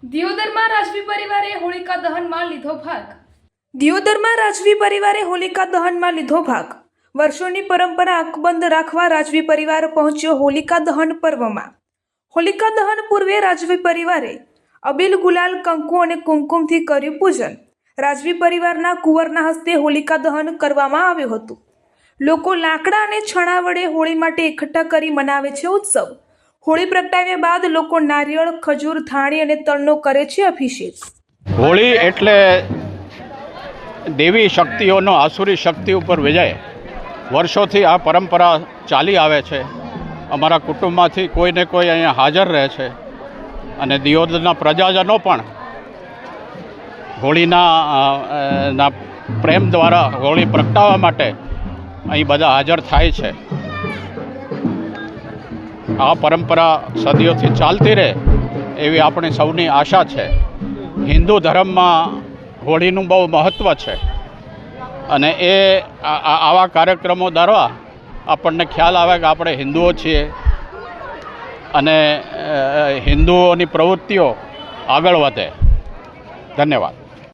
દિયોદરમાં રાજવી પરિવારે હોલિકા દહનમાં લીધો ભાગ. દિયોદરમાં રાજવી પરિવારે હોલિકા દહનમાં લીધો ભાગ. વર્ષોની પરંપરા અકબંધ રાખવા રાજવી પરિવાર પહોંચ્યો હોલિકા દહન પર્વમાં. હોલિકા દહન પૂર્વે રાજવી પરિવારે અબીલ, ગુલાલ, કંકુ અને કુમકુમથી કર્યું પૂજન. રાજવી પરિવારના કુંવરના હસ્તે હોલિકા દહન કરવામાં આવ્યું હતું. લોકો લાકડા અને છણા વડે હોળી માટે એકઠા કરી મનાવે છે ઉત્સવ. હોળી પ્રગટાવ્યા બાદ લોકો નારિયેળ, ખજૂર, ધાણી અને તલનો કરે છે અભિષેક. હોળી એટલે દેવી શક્તિઓનો આસુરી શક્તિ ઉપર વિજય. વર્ષોથી આ પરંપરા ચાલી આવે છે. અમારા કુટુંબમાંથી કોઈને કોઈ અહીંયા હાજર રહે છે અને દિયોદરના પ્રજાજનો પણ હોળીના પ્રેમ દ્વારા હોળી પ્રગટાવવા માટે અહીં બધા હાજર થાય છે. આ પરંપરા સદીઓથી ચાલતી રહે એવી આપણી સૌની આશા છે. હિન્દુ ધર્મમાં હોળીનું બહુ મહત્ત્વ છે અને આવા કાર્યક્રમો દ્વારા આપણને ખ્યાલ આવે કે આપણે હિન્દુઓ છીએ અને હિન્દુઓની પ્રવૃત્તિઓ આગળ વધે. ધન્યવાદ.